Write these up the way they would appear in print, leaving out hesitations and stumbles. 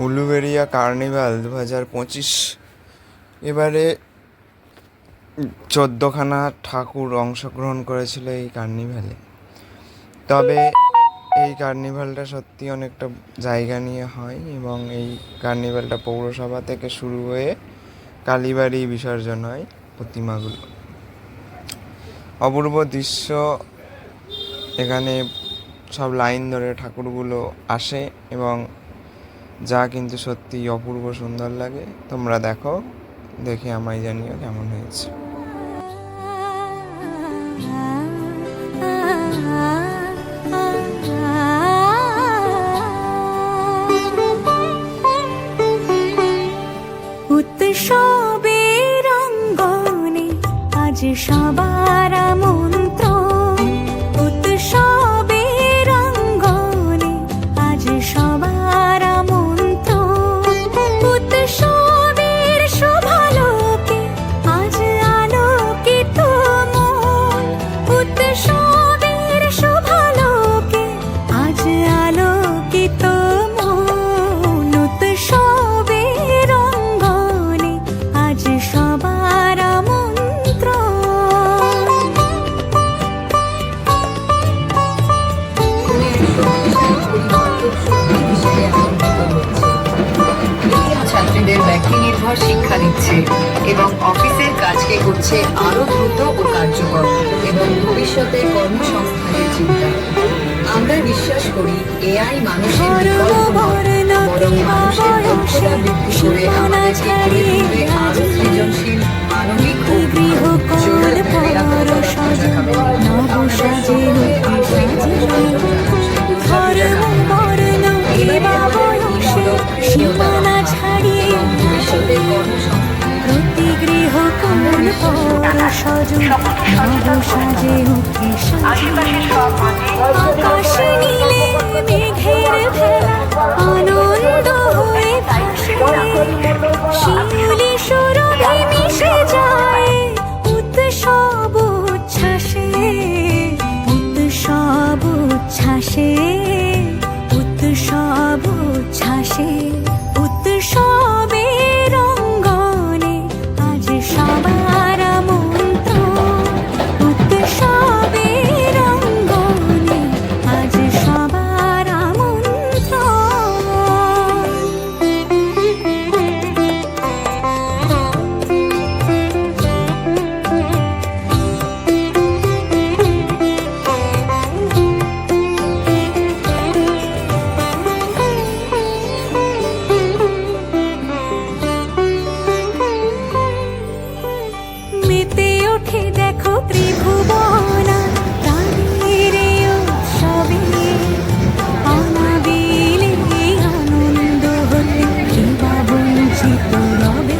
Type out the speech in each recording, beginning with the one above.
Uluberia carnival 2025 এবারে 14খানা ঠাকুর অংশগ্রহণ করেছিল এই কার্নিভালে। তবে এই কার্নিভালটা সত্যি অনেকটা জায়গা নিয়ে হয় এবং এই কার্নিভালটা পৌরসভা থেকে শুরু হয়ে কালীবাড়ি বিসর্জন হয় প্রতিমাগুলো। অপূর্ব দৃশ্য, এখানে সব লাইন ধরে ঠাকুরগুলো আসে এবং যা কিন্তু সত্যি অপূর্ব সুন্দর লাগে। তোমরা দেখো, দেখে আমায় জানিও কেমন হয়েছে। উৎসবের অঙ্গনে আজ সবার মন্ত্র, উৎসবের অঙ্গনে আজ সবার মন্ত্র, উৎসবের শোভালোকে আজ আলোকিত মন, উৎসবের শোভালোকে আজ আলোকিত মন, উৎসবের অঙ্গনে আজ সবার মন্ত্র। ছাত্রীদের ব্যক্তি নির্ভর শিক্ষা দিচ্ছে এবং অফিসের কাজকে করছে আরো দ্রুত ও কার্যকর এবং ভবিষ্যতের কর্মসংস্থানের চিন্তা। আমরা বিশ্বাস করি এআই মানুষের বিকল্প নয়, বরং মানুষের দক্ষতা বৃদ্ধি করে আমাদেরকে গড়ে তুলবে আরো সৃজনশীল, মানবিক ও আকাশ নীলে মেঘের ভেলা আনন্দ হয়ে ভাসে, শিউলি সুরভি মিশে যায় উৎসব উচ্ছ্বাসে, উৎসব উচ্ছ্বাসে, উৎসব উচ্ছ্বাসে, উৎসবের অঙ্গনে আজ সবার মন্ত্র, উৎসবের অঙ্গনে আজ সবার মন্ত্র। মেতে ওঠে দেখো ত্রিভুবনা প্রাণের উৎসবে, অনাবিলে আনন্দ হতে কিবা বঞ্চিত রবে।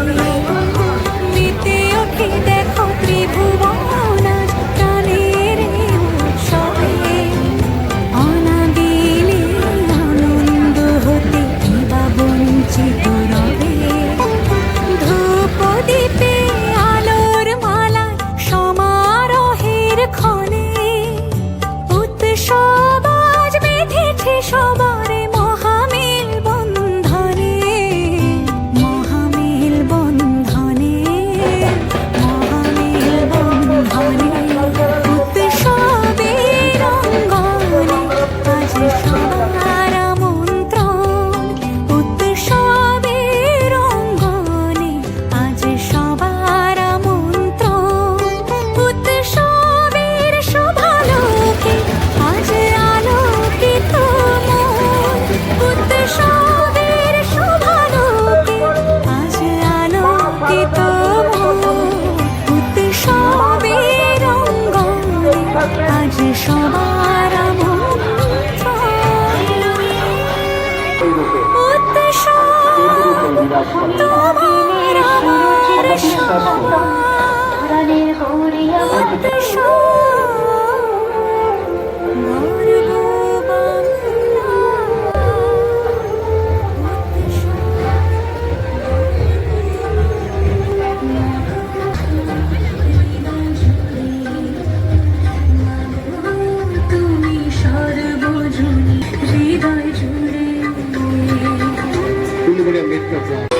মেতে ওঠে দেখো ত্রিভুবনা প্রাণের উৎসবে, অনাবিলে আনন্দ হতে কিবা বঞ্চিত রবে। ধূপ দীপে আলোর মালা সমারোহের ক্ষণে, উৎসব আজ বেঁধেছে সবার মহামেল বন্ধনে, মহামেল বন্ধনে, মহামেল বন্ধনে, উৎসবের অঙ্গনে আজ সবার মন্ত্র, উৎসবের অঙ্গনে আজ সবার মন্ত্র, উৎসবের শোভালোকে আজ আলোকিত মন, উৎসবের শোভালোকে আজ আলোকিত মন, উৎসবের অঙ্গনে আজ সবার মন্ত্র, উৎসব তোমার আমার সবার, উৎসব গর্ব বাংলা, তুমি সর্বজনী হৃদয় জুড়ে। দেখতে চান।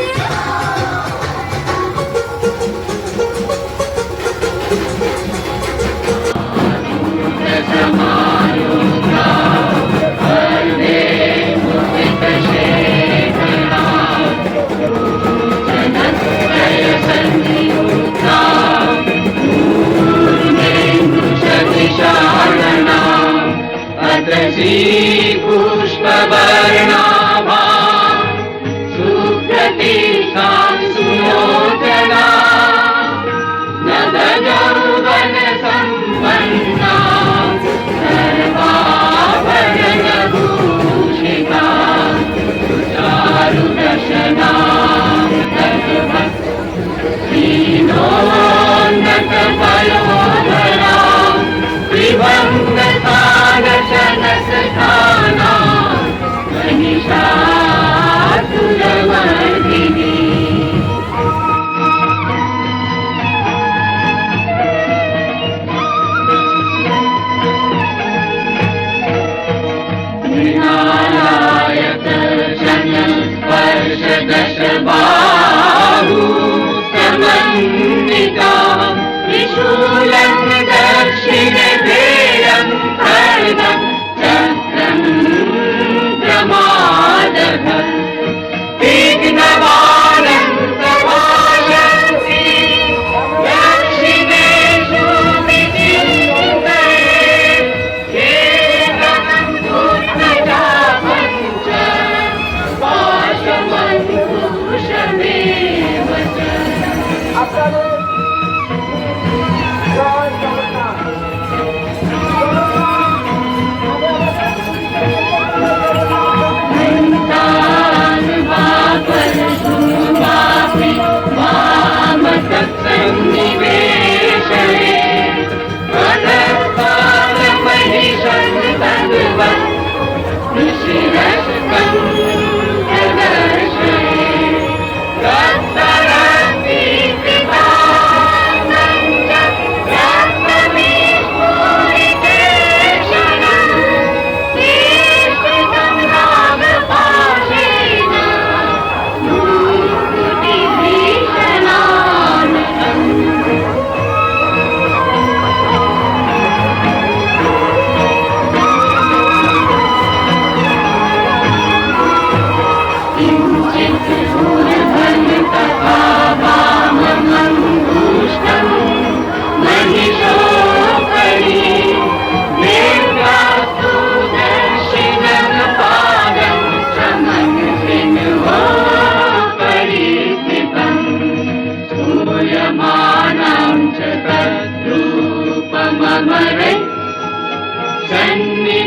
पुष्पवर्णाभा सुप्रतिष्ठां सुलोचना नवयौवनसम्पन्ना सर्वाभरणभूषिता चारुदशना हीनोन्नतपयोधरा विभङ्गसानशनसखाना महिषासुरमर्दिनी स्पर्शदशबाहु समन्विता त्रिशूलं दक्षिणधेयं खड्गं चक्रं प्रमादः विघ्नवानं प्रभाषन्ति दक्षिणेषु विचिन्तये केवलं उत्तजा पञ्च पाशमङ्कुशमेव च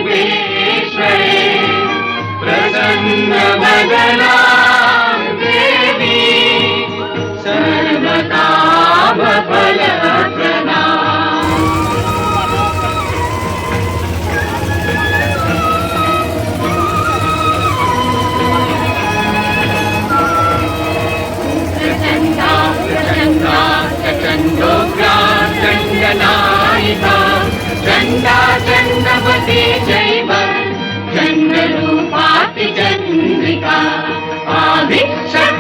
सन्निवेशये प्रसन्नवदना देवी सर्वकामफलप्रदा प्रचण्डा प्रचण्डा प्रचण्डोग्रा चण्डनायिका चण्डा चण्डवती चैव चण्डरूपाति चन्द्रिका आभिक्षण